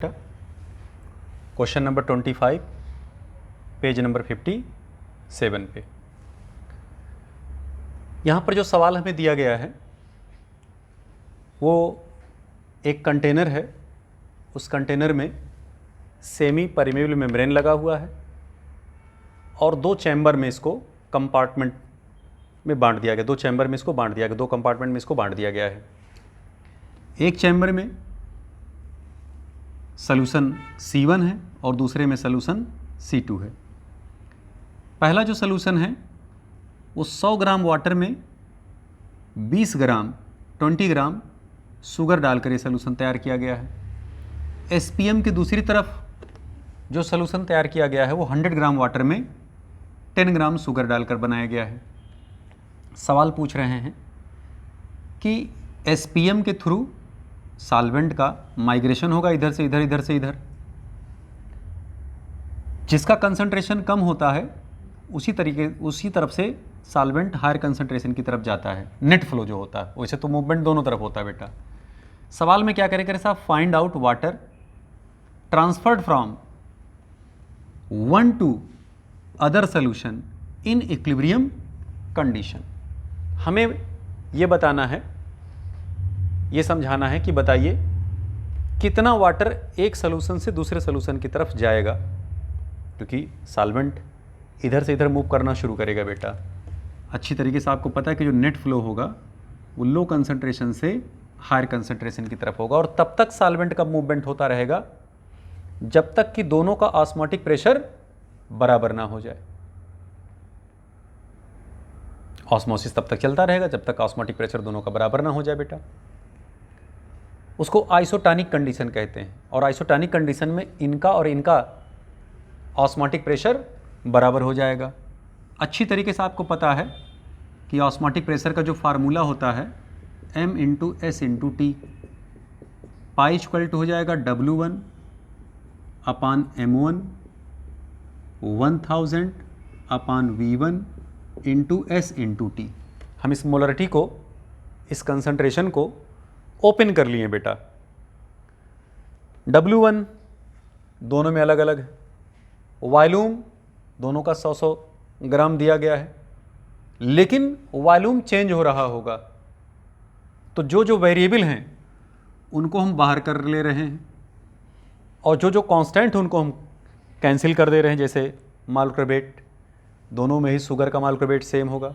Question number 25 page number 57 पे यहाँ पर जो सवाल हमें दिया गया है वो एक कंटेनर है। उस कंटेनर में सेमी परमेबल मेम्ब्रेन लगा हुआ है और दो चैम्बर में इसको कंपार्टमेंट में बांट दिया गया, दो चैम्बर में इसको बांट दिया गया, दो कंपार्टमेंट में इसको बांट दिया गया है। एक चैम्बर में सॉल्यूशन C1 है और दूसरे में सॉल्यूशन C2 है। पहला जो सॉल्यूशन है वो 100 ग्राम वाटर में 20 ग्राम शुगर डालकर ये सॉल्यूशन तैयार किया गया है। SPM की दूसरी तरफ जो सॉल्यूशन तैयार किया गया है वो 100 ग्राम वाटर में 10 ग्राम शुगर डालकर बनाया गया है। सवाल पूछ रहे हैं कि SPM के थ्रू सॉल्वेंट का माइग्रेशन होगा इधर से इधर, इधर से इधर। जिसका कंसंट्रेशन कम होता है उसी तरफ से सॉल्वेंट हायर कंसंट्रेशन की तरफ जाता है। नेट फ्लो जो होता है, वैसे तो मूवमेंट दोनों तरफ होता है बेटा। सवाल में क्या करें साहब, find out water transferred from one two other solution in equilibrium condition. हमें यह बताना है, ये समझाना है कि बताइए कितना वाटर एक सॉल्यूशन से दूसरे सॉल्यूशन की तरफ जाएगा, क्योंकि सॉल्वेंट इधर से इधर मूव करना शुरू करेगा बेटा। अच्छी तरीके से आपको पता है कि जो नेट फ्लो होगा वो लो कंसंट्रेशन से हायर कंसंट्रेशन की तरफ होगा और तब तक सॉल्वेंट का मूवमेंट होता रहेगा जब तक कि दोनों का ऑस्मोटिक प्रेशर बराबर ना हो जाए। ऑस्मोसिस तब तक चलता रहेगा जब तक ऑस्मोटिक प्रेशर दोनों का बराबर ना हो जाए बेटा। उसको आइसोटोनिक कंडीशन कहते हैं और आइसोटोनिक कंडीशन में इनका और इनका ऑस्मोटिक प्रेशर बराबर हो जाएगा। अच्छी तरीके से आपको पता है कि ऑस्मोटिक प्रेशर का जो फार्मूला होता है M × S × T, pi equal to हो जाएगा W1 अपान M1 1000 अपान V1 × S × T। हम इस मोलरिटी को, इस कंसंट्रेशन को ओपन कर लिए बेटा। W1 दोनों में अलग अलग है, वॉल्यूम दोनों का 100 ग्राम दिया गया है, लेकिन वॉल्यूम चेंज हो रहा होगा तो जो जो वेरिएबल हैं उनको हम बाहर कर ले रहे हैं और जो जो कांस्टेंट हैं उनको हम कैंसिल कर दे रहे हैं। जैसे मोलेक्युलर वेट, दोनों में ही शुगर का मोलेक्युलर वेट सेम होगा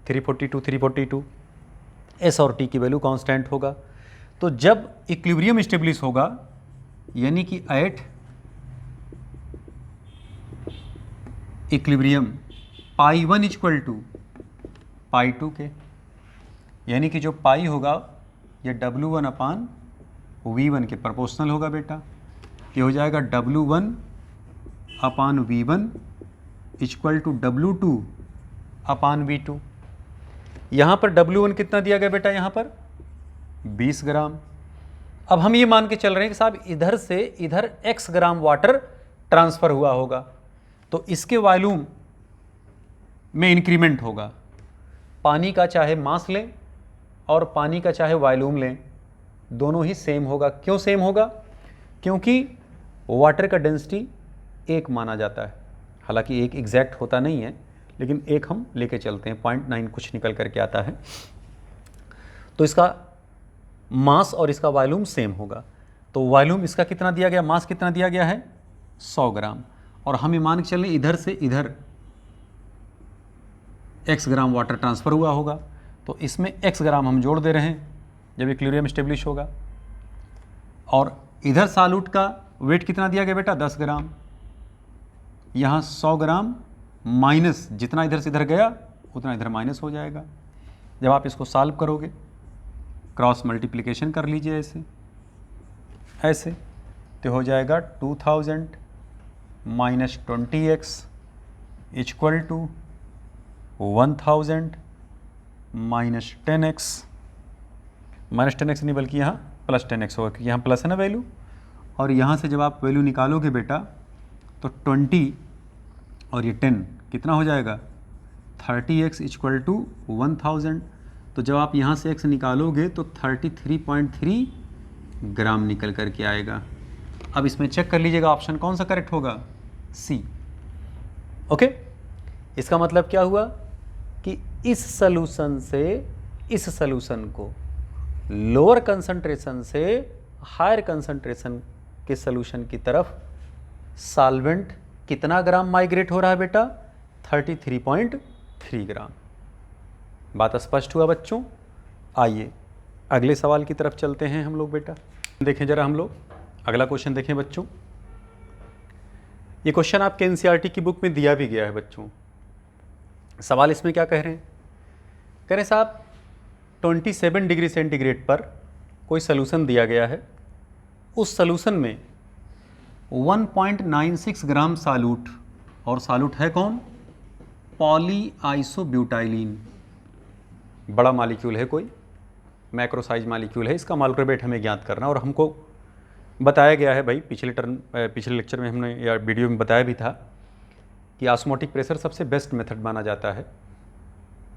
342, S और T की वैल्यू कांस्टेंट होगा। तो जब इक्विलिब्रियम स्टेब्लिश होगा, यानी कि at equilibrium pi 1 equal to pi 2 के, यानी कि जो पाई होगा ये W1 अपान V1 के प्रोपोर्शनल होगा बेटा। ये हो जाएगा W1 upon V1 equal to W2 upon V2। यहाँ पर W1 कितना दिया गया बेटा, यहाँ पर 20 ग्राम। अब हम ये मान के चल रहे हैं कि साहब इधर से इधर X ग्राम वाटर ट्रांसफ़र हुआ होगा तो इसके वॉल्यूम में इंक्रीमेंट होगा। पानी का चाहे मास लें और पानी का चाहे वॉल्यूम लें, दोनों ही सेम होगा। क्यों सेम होगा? क्योंकि वाटर का डेंसिटी एक माना जाता है। हालांकि एक एग्जैक्ट होता नहीं है, लेकिन एक हम लेके चलते हैं, 0.9 कुछ निकल करके आता है। तो इसका मास और इसका वॉल्यूम सेम होगा। तो वॉल्यूम इसका कितना दिया गया, मास कितना दिया गया है 100 ग्राम, और हम ये मान के चलें इधर से इधर X ग्राम वाटर ट्रांसफ़र हुआ होगा तो इसमें X ग्राम हम जोड़ दे रहे हैं जब इक्विलिब्रियम स्टेब्लिश होगा। और इधर सॉल्यूट का वेट कितना दिया गया बेटा 10 ग्राम, यहाँ 100 ग्राम माइनस जितना इधर से इधर गया उतना इधर माइनस हो जाएगा। जब आप इसको सॉल्व करोगे, क्रॉस मल्टीप्लिकेशन कर लीजिए ऐसे तो हो जाएगा 2000 minus 20x equal to 1000 minus 10x। Minus 10x नहीं बल्कि यहाँ प्लस 10x होगा, क्योंकि यहाँ प्लस है ना वैल्यू। और यहाँ से जब आप वैल्यू निकालोगे बेटा तो 20 और ये 10 कितना हो जाएगा 30x इक्वल टू 1000। तो जब आप यहाँ से x निकालोगे तो 33.3 ग्राम निकल कर के आएगा। अब इसमें चेक कर लीजिएगा ऑप्शन कौन सा करेक्ट होगा, सी। ओके, इसका मतलब क्या हुआ कि इस सॉल्यूशन से इस सॉल्यूशन को लोअर कंसंट्रेशन से हायर कंसंट्रेशन के सॉल्यूशन की तरफ सॉल्वेंट कितना ग्राम माइग्रेट हो रहा है बेटा, 33.3 ग्राम। बात स्पष्ट हुआ बच्चों। आइए अगले सवाल की तरफ चलते हैं हम लोग बेटा। देखें जरा हम लोग अगला क्वेश्चन देखें बच्चों। ये क्वेश्चन आपके एनसीईआरटी की बुक में दिया भी गया है बच्चों। सवाल इसमें क्या कह रहे हैं, कह रहे हैं साहब 27 डिग्री सेंटीग्रेड पर कोई सॉल्यूशन दिया गया है, उस सॉल्यूशन में 1.96 ग्राम सालूट, और सालूट है कौन, पॉली आइसोब्यूटाइलिन। बड़ा मालिक्यूल है, कोई मैक्रो साइज मालिक्यूल है, इसका मॉलिक्यूलर वेट हमें ज्ञात करना। और हमको बताया गया है भाई पिछले लेक्चर में हमने या वीडियो में बताया भी था कि ऑस्मोटिक प्रेशर सबसे बेस्ट मेथड माना जाता है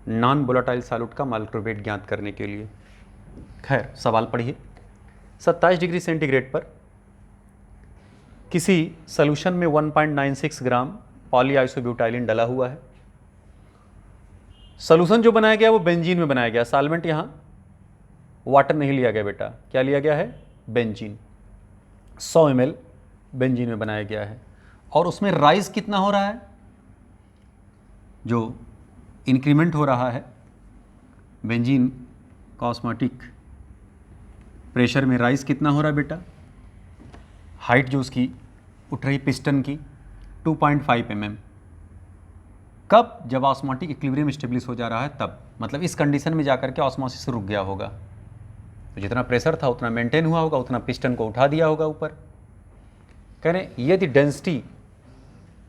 नॉन वोलेटाइल सॉल्यूट का मॉलिक्यूलर वेट ज्ञात करने के लिए। खैर सवाल पढ़िए। 27 डिग्री सेंटीग्रेड पर किसी सॉल्यूशन में 1.96 ग्राम पॉली आइसोब्यूटाइलिन डला हुआ है। सॉल्यूशन जो बनाया गया वो बेंजीन में बनाया गया। सॉल्वेंट यहाँ वाटर नहीं लिया गया बेटा, क्या लिया गया है, बेंजीन। 100 ml बेंजीन में बनाया गया है। और उसमें राइज कितना हो रहा है, जो इंक्रीमेंट हो रहा है बेंजीन का ऑस्मोटिक प्रेशर में राइज कितना हो रहा है बेटा, हाइट जो उसकी उठ रही पिस्टन की 2.5 mm। कब, जब ऑस्मोटिक इक्विलिब्रियम स्टेब्लिश हो जा रहा है तब, मतलब इस कंडीशन में जाकर के ऑस्मोसिस रुक गया होगा। तो जितना प्रेशर था उतना मेंटेन हुआ होगा, उतना पिस्टन को उठा दिया होगा ऊपर। कह रहे यदि डेंसिटी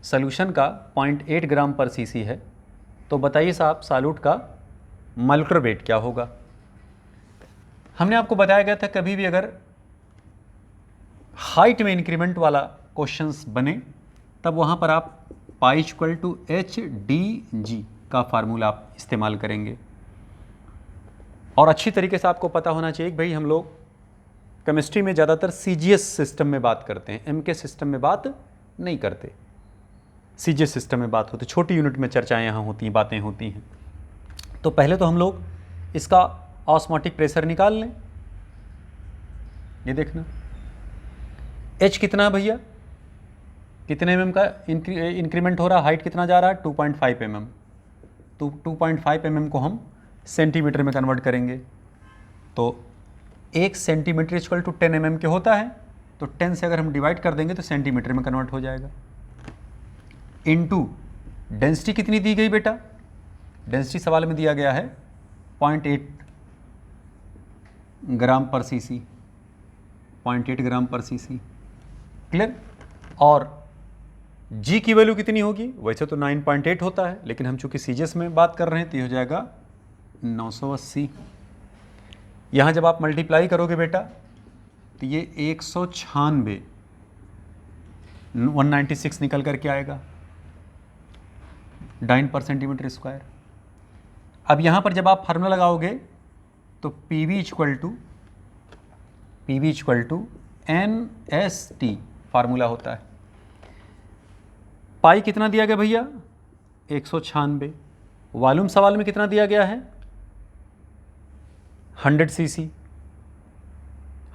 सॉल्यूशन का 0.8 ग्राम पर सीसी है तो बताइए साहब सॉल्यूट का मॉलिक्यूलर वेट क्या होगा। हमने आपको बताया गया था कभी भी अगर हाइट में इंक्रीमेंट वाला क्वेश्चंस बने तब वहाँ पर आप पाई इक्वल टू HDG का फार्मूला आप इस्तेमाल करेंगे। और अच्छी तरीके से आपको पता होना चाहिए कि भाई हम लोग केमिस्ट्री में ज़्यादातर CGS सिस्टम में बात करते हैं, MK सिस्टम में बात नहीं करते। CGS सिस्टम में बात होती, छोटी यूनिट में चर्चाएं यहाँ होती हैं, बातें होती हैं। तो पहले तो हम लोग इसका ऑस्मोटिक प्रेशर निकाल लें। ये देखना H कितना है भैया, कितने mm का इंक्रीमेंट हो रहा है, हाइट कितना जा रहा है 2.5 mm। तो 2.5 mm को हम सेंटीमीटर में कन्वर्ट करेंगे तो 1 सेंटीमीटर इक्वल टू 10 mm के होता है। तो 10 से अगर हम डिवाइड कर देंगे तो सेंटीमीटर में कन्वर्ट हो जाएगा। इनटू डेंसिटी कितनी दी गई बेटा, डेंसिटी सवाल में दिया गया है 0.8 ग्राम पर सीसी, 0.8 ग्राम पर सीसी। क्लियर। और G की वैल्यू कितनी होगी, वैसे तो 9.8 होता है लेकिन हम चूंकि सीजीएस में बात कर रहे हैं तो ये हो जाएगा 980। यहाँ जब आप मल्टीप्लाई करोगे बेटा तो ये 196 196 निकल करके आएगा डाइन पर सेंटीमीटर स्क्वायर। अब यहाँ पर जब आप फार्मूला लगाओगे तो PV equal to NST formula होता है। पाई कितना दिया गया भैया 196, वॉल्यूम सवाल में कितना दिया गया है 100 cc।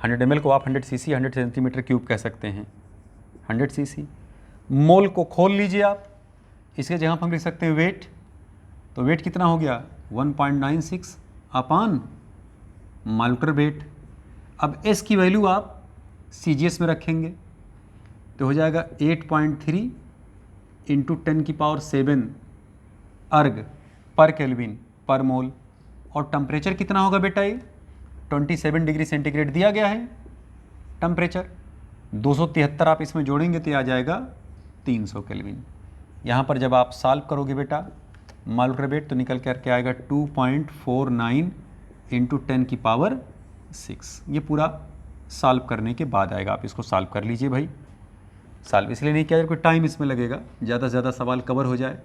100 ml को आप 100 cc 100 सेंटीमीटर क्यूब कह सकते हैं, 100 cc। मोल को खोल लीजिए आप, इसके जगह पर हम लिख सकते हैं वेट, तो वेट कितना हो गया 1.96 अपान मॉलिक्यूलर वेट। अब S की वैल्यू आप CGS में रखेंगे तो हो जाएगा 8.3 इंटू 10⁻7 अर्ग पर केल्विन पर मोल। और टेम्परेचर कितना होगा बेटा, ये 27 डिग्री सेंटीग्रेड दिया गया है टेम्परेचर। 273 आप इसमें जोड़ेंगे तो आ जाएगा 300 केल्विन। यहाँ पर जब आप सॉल्व करोगे बेटा मॉलिक्यूलर वेट तो निकल करके आएगा 2.49 इंटू 10⁻6। ये पूरा सॉल्व करने के बाद आएगा, आप इसको सॉल्व कर लीजिए भाई। सॉल्व इसलिए नहीं किया कोई टाइम इसमें लगेगा, ज़्यादा से ज़्यादा सवाल कवर हो जाए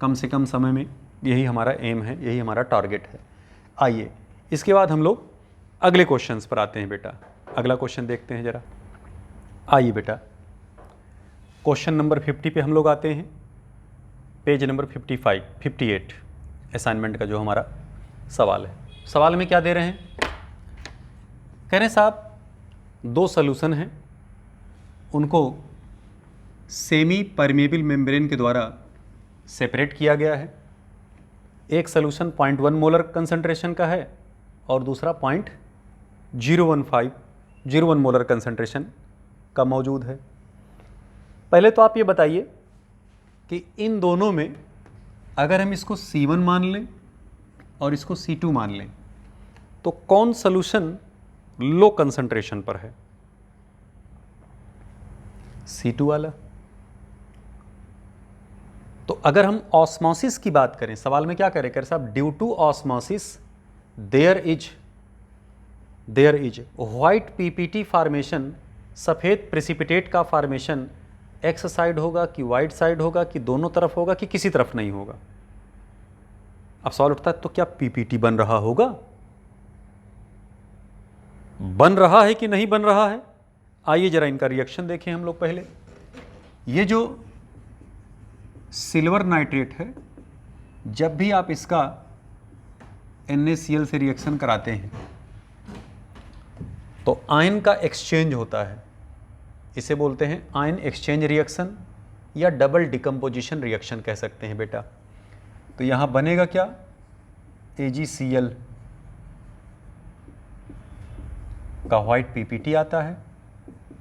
कम से कम समय में, यही हमारा एम है, यही हमारा टारगेट है। आइए इसके बाद हम लोग अगले क्वेश्चंस पर आते हैं बेटा। अगला क्वेश्चन देखते हैं जरा। आइए बेटा, क्वेश्चन नंबर 50 पे हम लोग आते हैं, पेज नंबर 58 असाइनमेंट का जो हमारा सवाल है। सवाल में क्या दे रहे हैं? कह रहे हैं साहब दो सॉल्यूशन हैं, उनको सेमी परमेबल मेम्ब्रेन के द्वारा सेपरेट किया गया है। एक सॉल्यूशन 0.1 मोलर कंसंट्रेशन का है और दूसरा 0.015 मोलर कंसंट्रेशन का मौजूद है। पहले तो आप ये बताइए कि इन दोनों में अगर हम इसको C1 मान लें और इसको C2 मान लें तो कौन सॉल्यूशन लो कंसंट्रेशन पर है? C2 वाला। तो अगर हम ऑस्मोसिस की बात करें, सवाल में क्या करें? साहब due to osmosis there is white PPT formation, सफ़ेद प्रेसिपिटेट का फॉर्मेशन एक्स साइड होगा कि वाइट साइड होगा कि दोनों तरफ होगा कि किसी तरफ नहीं होगा? अब सवाल उठता है तो क्या पीपीटी बन रहा होगा? बन रहा है कि नहीं बन रहा है? आइए जरा इनका रिएक्शन देखें हम लोग पहले। ये जो सिल्वर नाइट्रेट है, जब भी आप इसका NaCl से रिएक्शन कराते हैं तो आयन का एक्सचेंज होता है, इसे बोलते हैं आयन एक्सचेंज रिएक्शन या डबल डिकम्पोजिशन रिएक्शन कह सकते हैं बेटा। तो यहां बनेगा क्या? AgCl का व्हाइट पीपीटी आता है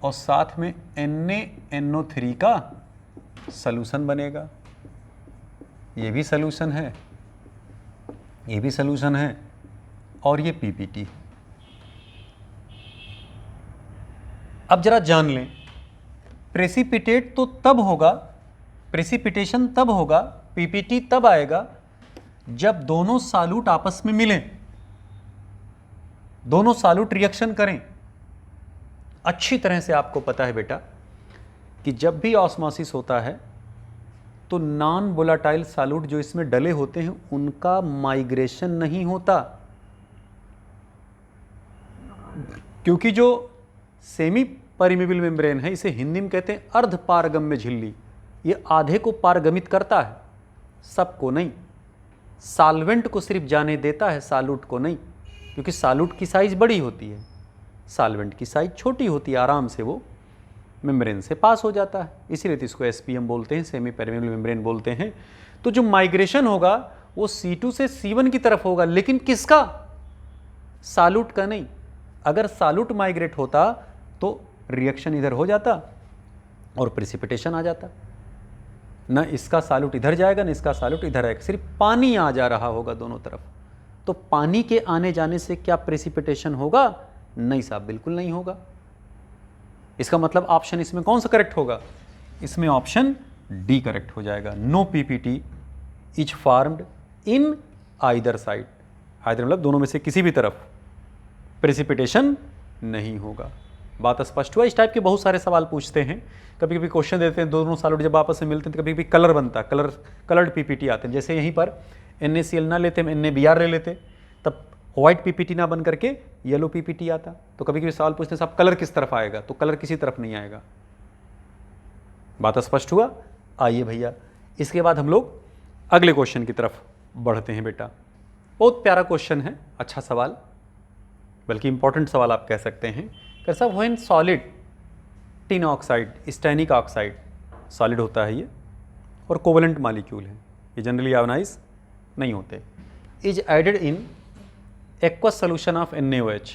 और साथ में NaNO3 का सॉल्यूशन बनेगा। ये भी सॉल्यूशन है, ये भी सॉल्यूशन है और ये पीपीटी। अब जरा जान लें, प्रेसिपिटेट तो तब होगा, प्रेसिपिटेशन तब होगा, पीपीटी तब आएगा जब दोनों सॉल्यूट आपस में मिलें, दोनों सॉल्यूट रिएक्शन करें। अच्छी तरह से आपको पता है बेटा कि जब भी ऑस्मोसिस होता है तो नॉन वोलेटाइल सॉल्यूट जो इसमें डले होते हैं उनका माइग्रेशन नहीं होता, क्योंकि जो सेमी परमेबल मेम्ब्रेन है, इसे हिंदी में कहते हैं अर्ध पारगम्य झिल्ली, ये आधे को पारगमित करता है, सबको नहीं। सॉल्वेंट को सिर्फ जाने देता है, सॉल्यूट को नहीं, क्योंकि सॉल्यूट की साइज बड़ी होती है, सॉल्वेंट की साइज छोटी होती है, आराम से वो मेम्ब्रेन से पास हो जाता है। इसीलिए तो इसको SPM बोलते हैं, सेमी परमेबल मेम्ब्रेन बोलते हैं। तो जो माइग्रेशन होगा वो C2 से C1 की तरफ होगा, लेकिन किसका? सॉल्यूट का नहीं। अगर सॉल्यूट माइग्रेट होता तो रिएक्शन इधर हो जाता और प्रेसिपिटेशन आ जाता। न इसका सॉल्यूट इधर जाएगा न इसका सॉल्यूट इधर आएगा, सिर्फ पानी आ जा रहा होगा दोनों तरफ। तो पानी के आने जाने से क्या प्रेसिपिटेशन होगा? नहीं साहब, बिल्कुल नहीं होगा। इसका मतलब ऑप्शन इसमें कौन सा करेक्ट होगा? इसमें ऑप्शन डी करेक्ट हो जाएगा। No PPT is formed in either side. Either मतलब दोनों में से किसी भी तरफ प्रेसिपिटेशन नहीं होगा। बात स्पष्ट हुआ? इस टाइप के बहुत सारे सवाल पूछते हैं, कभी कभी क्वेश्चन देते हैं दोनों सॉल्यूट जब आपस में मिलते हैं तो कभी कभी कलर बनता है, कलर्ड पीपीटी आते हैं। जैसे यहीं पर NaCl ना लेते हम NaBr ले लेते, तब व्हाइट पीपीटी ना बन करके येलो पीपीटी आता। तो कभी कभी सवाल पूछते हैं साहब कलर किस तरफ आएगा? तो कलर किसी तरफ नहीं आएगा। बात स्पष्ट हुआ? आइए भैया, इसके बाद हम लोग अगले क्वेश्चन की तरफ बढ़ते हैं बेटा। बहुत प्यारा क्वेश्चन है, अच्छा सवाल, बल्कि इंपॉर्टेंट सवाल आप कह सकते हैं। कर साहब when solid tin oxide, stannic oxide solid होता है ये और कोवलेंट मॉलिक्यूल है, ये जनरली आयोनाइज नहीं होते, is added in aqueous solution of NaOH,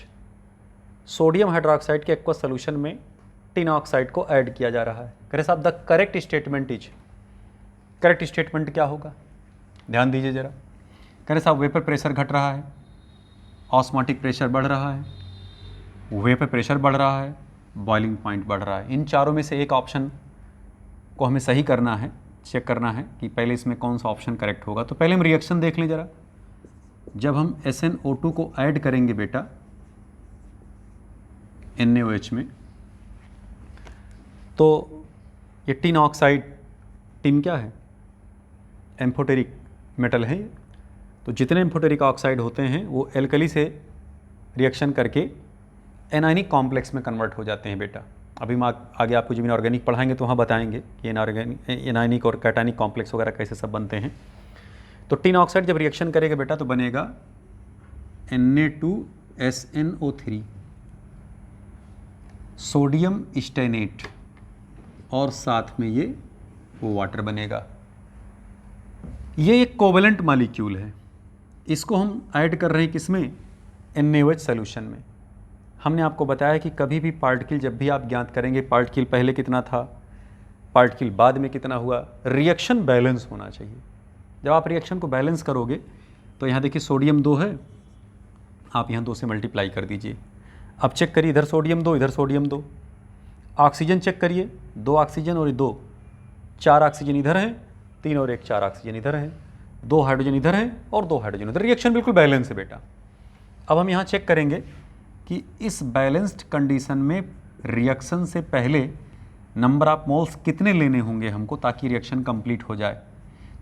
sodium hydroxide के एक्वस सोल्यूशन में टिन ऑक्साइड को ऐड किया जा रहा है। करें साहब the correct statement is, correct statement क्या होगा? ध्यान दीजिए जरा। करें साहब वेपर प्रेशर घट रहा है, ऑस्मोटिक प्रेशर बढ़ रहा है, वेपर प्रेशर बढ़ रहा है, बॉइलिंग पॉइंट बढ़ रहा है। इन चारों में से एक ऑप्शन को हमें सही करना है, चेक करना है कि पहले इसमें कौन सा ऑप्शन करेक्ट होगा। तो पहले हम रिएक्शन देख लें जरा। जब हम SnO2 को ऐड करेंगे बेटा NaOH में, तो ये टिन ऑक्साइड, टिन क्या है? एम्फोटेरिक मेटल है। तो जितने एम्फोटेरिक ऑक्साइड होते हैं वो एल्कली से रिएक्शन करके एनायनिक कॉम्प्लेक्स में कन्वर्ट हो जाते हैं बेटा। अभी हम आगे आपको जब इनऑर्गेनिक पढ़ाएंगे तो वहाँ बताएंगे कि एनायनिक और कैटायनिक कॉम्प्लेक्स वगैरह कैसे सब बनते हैं। तो टिन ऑक्साइड जब रिएक्शन करेगा बेटा तो बनेगा Na2SNO3 सोडियम स्टेनेट और साथ में ये वाटर बनेगा। ये एक कोवेलेंट मॉलिक्यूल है, इसको हम ऐड कर रहे हैं किसमें, NaOH सॉल्यूशन में। हमने आपको बताया कि कभी भी पार्टिकल जब भी आप ज्ञात करेंगे, पार्टिकल पहले कितना था, पार्टिकल बाद में कितना हुआ, रिएक्शन बैलेंस होना चाहिए। जब आप रिएक्शन को बैलेंस करोगे तो यहाँ देखिए सोडियम 2 है, आप यहाँ 2 से मल्टीप्लाई कर दीजिए। अब चेक करिए, इधर सोडियम 2 इधर सोडियम 2। ऑक्सीजन चेक करिए, 2 ऑक्सीजन और 2, 4 ऑक्सीजन इधर है, 3 और 1 4 ऑक्सीजन इधर है, 2 हाइड्रोजन इधर है और 2 हाइड्रोजन इधर। रिएक्शन बिल्कुल बैलेंस है बेटा। अब हम यहाँ चेक करेंगे कि इस बैलेंस्ड कंडीशन में रिएक्शन से पहले नंबर ऑफ मोल्स कितने लेने होंगे हमको ताकि रिएक्शन कंप्लीट हो जाए।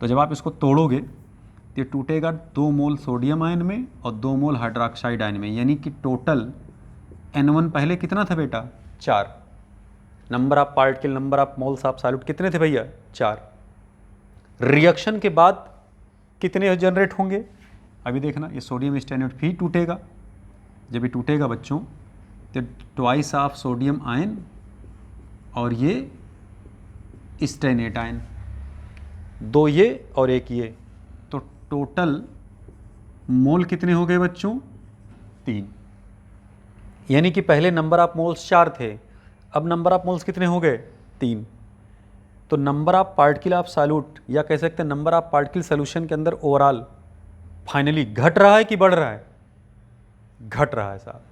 तो जब आप इसको तोड़ोगे तो ये टूटेगा 2 मोल सोडियम आयन में और 2 मोल हाइड्रोक्साइड आयन में, यानी कि टोटल N1 पहले कितना था बेटा, 4। Number of particle, number of moles of solute कितने थे भैया, 4। रिएक्शन के बाद कितने जनरेट होंगे, अभी देखना, ये सोडियम स्टेनेट भी टूटेगा। जब ये टूटेगा बच्चों तो ट्वाइस ऑफ सोडियम आयन और ये स्टेनेट आयन, 2 ये और 1 ये, तो टोटल मोल कितने हो गए बच्चों, 3। यानी कि पहले नंबर ऑफ मोल्स 4 थे, अब नंबर ऑफ मोल्स कितने हो गए, 3। तो number of particle of solute, या कह सकते हैं नंबर ऑफ पार्टिकल सॉल्यूशन के अंदर ओवरऑल फाइनली घट रहा है कि बढ़ रहा है, घट रहा है साहब।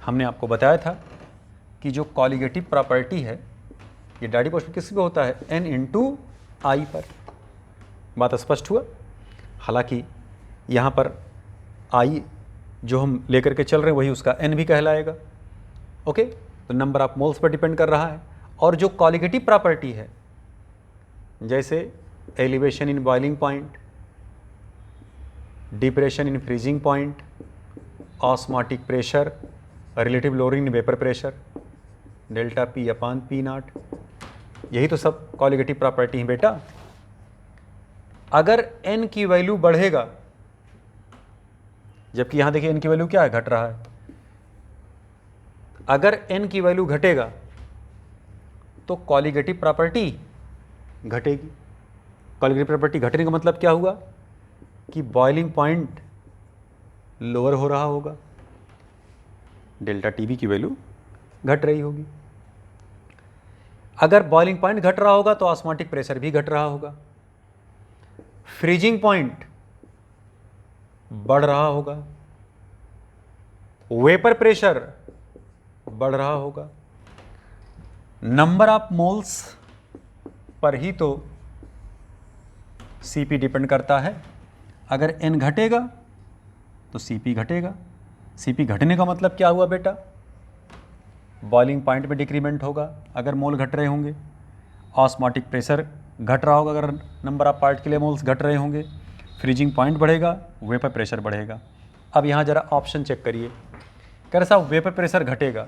हमने आपको बताया था कि जो कॉलिगेटिव प्रॉपर्टी है ये डायरेक्ट प्रोपोर्शनल किस पे होता है, N/I पर। बात स्पष्ट हुआ। हालांकि यहाँ पर I जो हम लेकर के चल रहे हैं वही उसका N भी कहलाएगा। ओके, तो number of moles per depend कर रहा है। और जो कॉलिगेटिव प्रॉपर्टी है जैसे elevation in boiling point, depression in freezing point, osmotic pressure, relative lowering in vapour pressure, delta P/P0, यही तो सब कॉलिगेटिव प्रॉपर्टी है बेटा। अगर N की वैल्यू बढ़ेगा, जबकि यहां देखिए N की वैल्यू क्या है, घट रहा है, अगर N की वैल्यू घटेगा तो कॉलिगेटिव प्रॉपर्टी घटेगी। कॉलिगेटिव प्रॉपर्टी घटने का मतलब क्या हुआ कि बॉइलिंग पॉइंट लोअर हो रहा होगा, डेल्टा TB की वैल्यू घट रही होगी। अगर बॉइलिंग पॉइंट घट रहा होगा तो ऑस्मोटिक प्रेशर भी घट रहा होगा, फ्रीजिंग पॉइंट बढ़ रहा होगा, वेपर प्रेशर बढ़ रहा होगा। नंबर ऑफ मोल्स पर ही तो Cp डिपेंड करता है। अगर N घटेगा तो Cp घटेगा। Cp घटने का मतलब क्या हुआ बेटा, बॉइलिंग पॉइंट में डिक्रीमेंट होगा अगर मोल घट रहे होंगे, ऑस्मोटिक प्रेशर घट रहा होगा अगर नंबर ऑफ पार्टिकल मोल्स घट रहे होंगे, फ्रीजिंग पॉइंट बढ़ेगा, वेपर प्रेशर बढ़ेगा। अब यहाँ जरा ऑप्शन चेक करिए, कह रहे साहब वेपर प्रेशर घटेगा,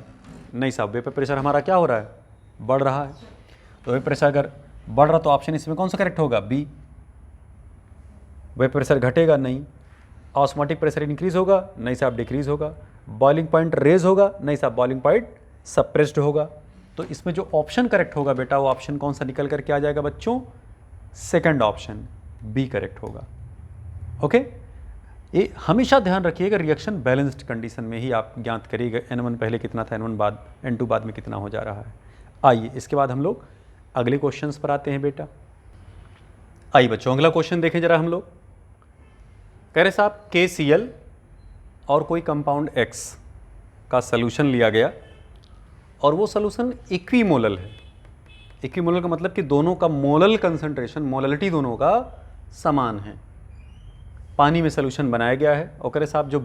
नहीं साहब वेपर प्रेशर हमारा क्या हो रहा है, बढ़ रहा है। तो वेपर प्रेशर अगर बढ़ रहा तो ऑप्शन इसमें कौन सा करेक्ट होगा, बी। वेपर प्रेशर घटेगा, नहीं। ऑस्मोटिक प्रेशर इंक्रीज होगा, नहीं साहब डिक्रीज होगा। बॉइलिंग पॉइंट रेज होगा, नहीं साहब बॉइलिंग पॉइंट सप्रेस्ड होगा। तो इसमें जो ऑप्शन करेक्ट होगा बेटा वो ऑप्शन कौन सा निकल करके आ जाएगा बच्चों, सेकंड ऑप्शन बी करेक्ट होगा। ओके, ये हमेशा ध्यान रखिएगा, रिएक्शन बैलेंस्ड कंडीशन में ही आप ज्ञात करिएगा N1 पहले कितना था, N1 बाद, N2 बाद में कितना हो जा रहा है। आइए इसके बाद हम लोग अगले क्वेश्चंस पर आते हैं बेटा। आइए बच्चों अगला क्वेश्चन देखें जरा हम लोग। कह रहे साहब KCl और कोई कंपाउंड X का सलूशन लिया गया और वो सलूशन इक्विमोलल है। इक्विमोलल का मतलब कि दोनों का मोलल कंसंट्रेशन, मोललिटी दोनों का समान है। पानी में सलूशन बनाया गया है और कह रहे साहब जो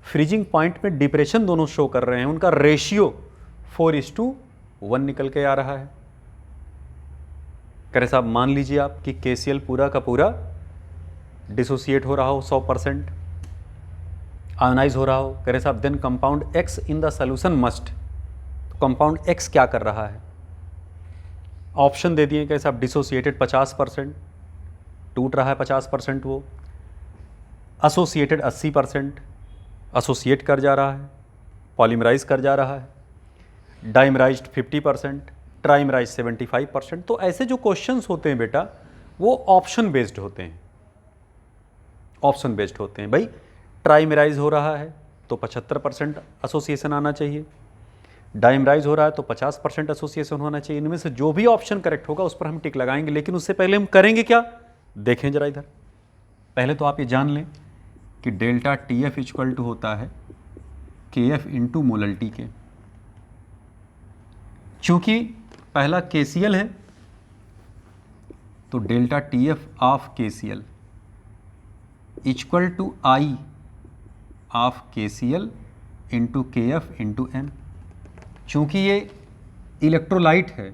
फ्रीजिंग पॉइंट में डिप्रेशन दोनों शो कर रहे हैं उनका रेशियो 4:1 निकल के आ रहा है। कह रहे साहब मान लीजिए आप कि KCl पूरा का पूरा डिसोसिएट हो रहा हो 100%। आयोनाइज हो रहा हो, कह रहे साहब then compound X in the solution must, तो कंपाउंड एक्स क्या कर रहा है, ऑप्शन दे दिए, कह साहब डिसोसिएटेड 50%, टूट रहा है 50% वो, एसोसिएटेड 80%, एसोसिएट कर जा रहा है, पॉलीमराइज कर जा रहा है, डाइमराइज्ड 50%, ट्राइमराइज 75%। तो ऐसे जो क्वेश्चंस होते हैं बेटा वो ऑप्शन बेस्ड होते हैं, ऑप्शन बेस्ड होते हैं। भाई ट्राइमराइज हो रहा है तो 75% एसोसिएशन आना चाहिए, डाइमराइज हो रहा है तो 50% एसोसिएशन होना चाहिए। इनमें से जो भी ऑप्शन करेक्ट होगा उस पर हम टिक लगाएंगे, लेकिन उससे पहले हम करेंगे क्या, देखें जरा इधर। पहले तो आप ये जान लें कि delta T F equal to होता है के एफ इंटू मोलल्टी के। चूंकि पहला KCl है तो delta T F of KCl equal to I of KCl into K F into M. चूँकि ये इलेक्ट्रोलाइट है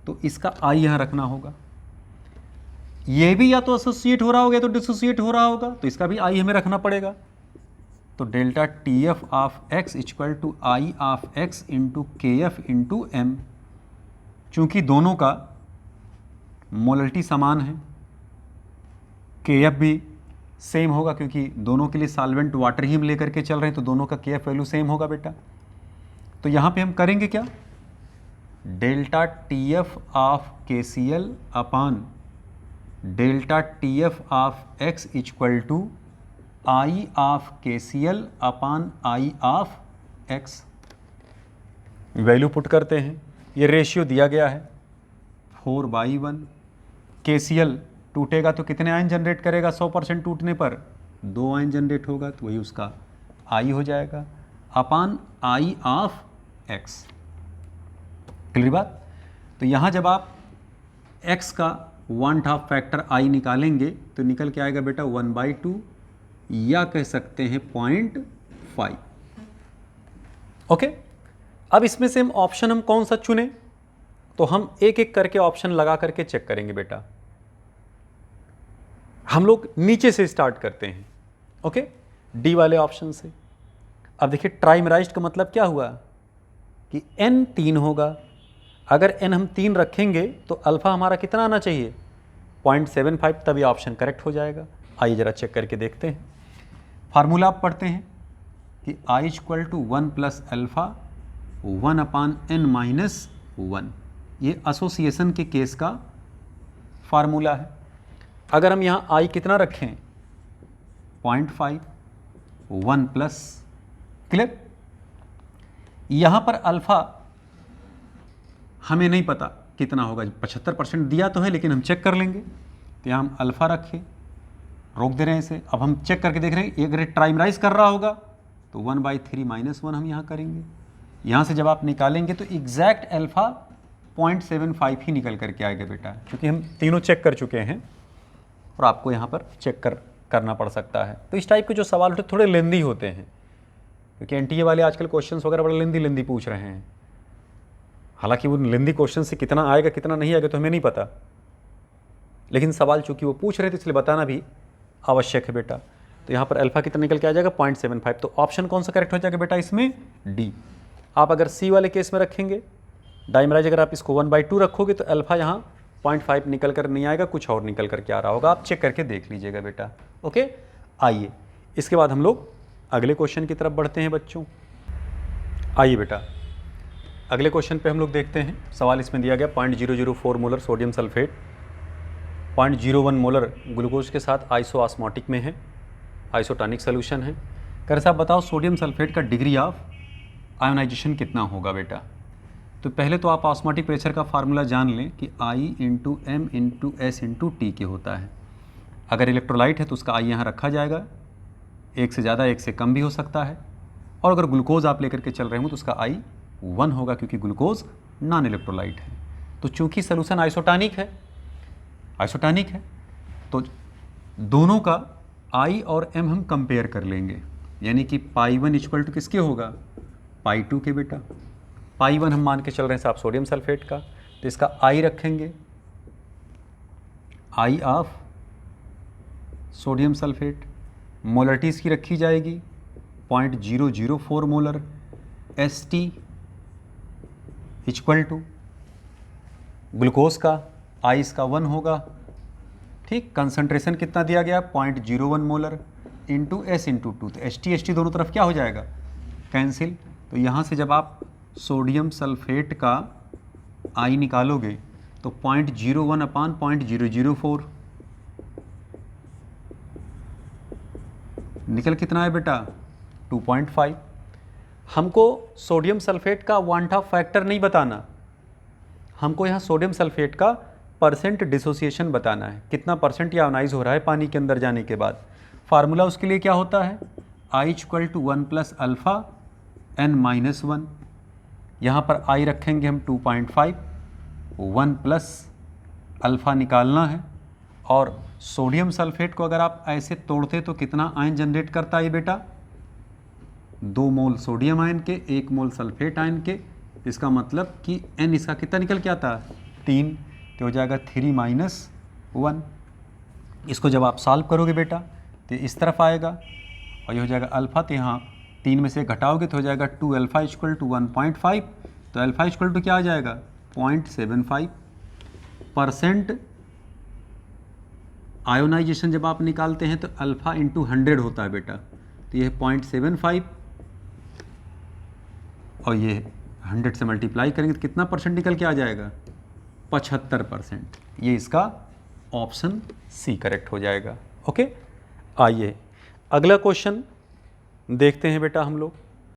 तो इसका आई यहाँ रखना होगा, ये भी या तो एसोसिएट हो रहा होगा या तो डिसोसिएट हो रहा होगा, तो इसका भी आई हमें रखना पड़ेगा। तो delta T F of X equal to I of X into K F into M. चूँकि दोनों का मोलल्टी समान है, के एफ भी सेम होगा क्योंकि दोनों के लिए सॉल्वेंट वाटर ही हम लेकर के चल रहे हैं, तो दोनों का के एफ वैल्यू सेम होगा बेटा। तो यहाँ पे हम करेंगे क्या, delta T F of KCl upon delta T F of X equal to I of KCl upon I of X. Value put करते हैं, ये रेशियो दिया गया है 4/1। KCl टूटेगा तो कितने आयन जनरेट करेगा, 100% टूटने पर 2 आयन जनरेट होगा, तो वही उसका आई हो जाएगा अपान आई ऑफ एक्स। क्लियर बात। तो यहाँ जब आप x का 1/2 फैक्टर आई निकालेंगे तो निकल के आएगा बेटा 1/2 या कह सकते हैं 0.5। ओके, अब इसमें से हम ऑप्शन कौन सा चुने, तो हम एक एक करके ऑप्शन लगा करके चेक करेंगे बेटा। हम लोग नीचे से स्टार्ट करते हैं, ओके, डी वाले ऑप्शन से। अब देखिए ट्राइमराइज्ड का मतलब क्या हुआ कि n 3 होगा, अगर n हम 3 रखेंगे तो अल्फा हमारा कितना आना चाहिए 0.75, तभी ऑप्शन करेक्ट हो जाएगा। आइए जरा चेक करके देखते हैं। फार्मूला आप पढ़ते हैं कि I equal to 1 plus alpha 1/n-1, ये एसोसिएशन के केस का फार्मूला है। अगर हम यहाँ I कितना रखें 0.5, 1 प्लस, क्लियर। यहाँ पर अल्फा हमें नहीं पता कितना होगा, 75% दिया तो है लेकिन हम चेक कर लेंगे। तो यहाँ हम अल्फा रखें, रोक दे रहे हैं इसे। अब हम चेक करके देख रहे हैं अगर ट्राइमराइज कर रहा होगा तो 1/3 - 1 हम यहाँ करेंगे। यहाँ से जब आप निकालेंगे तो एग्जैक्ट अल्फा 0.75 ही निकल करके आएगा बेटा, क्योंकि हम तीनों चेक कर चुके हैं और आपको यहाँ पर चेक करना पड़ सकता है। तो इस टाइप के जो सवाल होते थोड़े लेंदी होते हैं, क्योंकि NTA वाले आजकल क्वेश्चंस वगैरह बड़े लेंदी पूछ रहे हैं। हालांकि वो लेंदी क्वेश्चन से कितना आएगा कितना नहीं आएगा तो हमें नहीं पता, लेकिन सवाल चूंकि वो पूछ रहे थे इसलिए बताना भी आवश्यक है बेटा। तो यहाँ पर अल्फा कितना निकल के आ जाएगा 0.75। तो ऑप्शन कौन सा करेक्ट हो जाएगा बेटा इसमें, डी। आप अगर सी वाले केस में रखेंगे डाइमराइज, अगर आप इसको 1/2 रखोगे तो अल्फा यहाँ 0.5 निकल कर नहीं आएगा, कुछ और निकल कर के आ रहा होगा। आप चेक करके देख लीजिएगा बेटा, ओके। आइए इसके बाद हम लोग अगले क्वेश्चन की तरफ बढ़ते हैं बच्चों। आइए बेटा अगले क्वेश्चन पे हम लोग देखते हैं। सवाल इसमें दिया गया 0.004 molar sodium sulphate 0.01 molar glucose के साथ आइसोऑस्मोटिक में है, आइसोटॉनिक सोल्यूशन है। कर साहब बताओ सोडियम सल्फेट का डिग्री ऑफ आयोनाइजेशन कितना होगा बेटा। तो पहले तो आप ऑस्मोटिक प्रेशर का फार्मूला जान लें कि I × M × S × T के होता है। अगर इलेक्ट्रोलाइट है तो उसका I यहाँ रखा जाएगा, एक से ज़्यादा एक से कम भी हो सकता है। और अगर ग्लूकोज आप लेकर के चल रहे हो तो उसका I 1 होगा, क्योंकि ग्लूकोज नॉन इलेक्ट्रोलाइट है। तो चूंकि सोल्यूशन आइसोटॉनिक है तो दोनों का I और M हम कंपेयर कर लेंगे, यानी कि π1 इक्वल टू किसके होगा π2 के बेटा। π1 हम मान के चल रहे हैं साहब सोडियम सल्फेट का, तो इसका I रखेंगे I of sodium sulphate molarity इसकी रखी जाएगी 0.004 molar, St equal to glucose का I इसका 1 होगा, ठीक। कंसंट्रेशन कितना दिया गया 0.01 मोलर इंटू S इंटू 2, तो St दोनों तरफ क्या हो जाएगा, कैंसिल। तो यहाँ से जब आप सोडियम सल्फेट का I निकालोगे तो 0.01 अपान 0.004 निकल कितना है बेटा 2.5। हमको सोडियम सल्फेट का वन हाफ फैक्टर नहीं बताना, हमको यहाँ सोडियम सल्फेट का परसेंट डिसोसिएशन बताना है, कितना परसेंट ये आयोनाइज हो रहा है पानी के अंदर जाने के बाद। फार्मूला उसके लिए क्या होता है, I equal to 1 plus alpha n minus 1, यहाँ पर I रखेंगे हम 2.5, 1 प्लस अल्फ़ा निकालना है। और सोडियम सल्फेट को अगर आप ऐसे तोड़ते तो कितना आयन जनरेट करता है ये बेटा, 2 मोल सोडियम आयन के 1 मोल सल्फेट आयन के, इसका मतलब कि n इसका कितना निकल के आता है 3, तो हो जाएगा 3 माइनस 1। इसको जब आप सॉल्व करोगे बेटा तो इस तरफ आएगा और ये हो जाएगा अल्फ़ा, तो यहाँ 3 में से घटाओगे तो हो जाएगा 2 अल्फ़ा इक्वल टू 1.5, तो अल्फ़ा इक्वल टू क्या आ जाएगा 0.75%। आयोनाइजेशन जब आप निकालते हैं तो अल्फ़ा इंटू 100 होता है बेटा, तो ये 0.75 और ये 100 से मल्टीप्लाई करेंगे तो कितना परसेंट निकल के आ जाएगा 75%। ये इसका ऑप्शन सी करेक्ट हो जाएगा। ओके, आइए अगला क्वेश्चन देखते हैं बेटा हम लोग।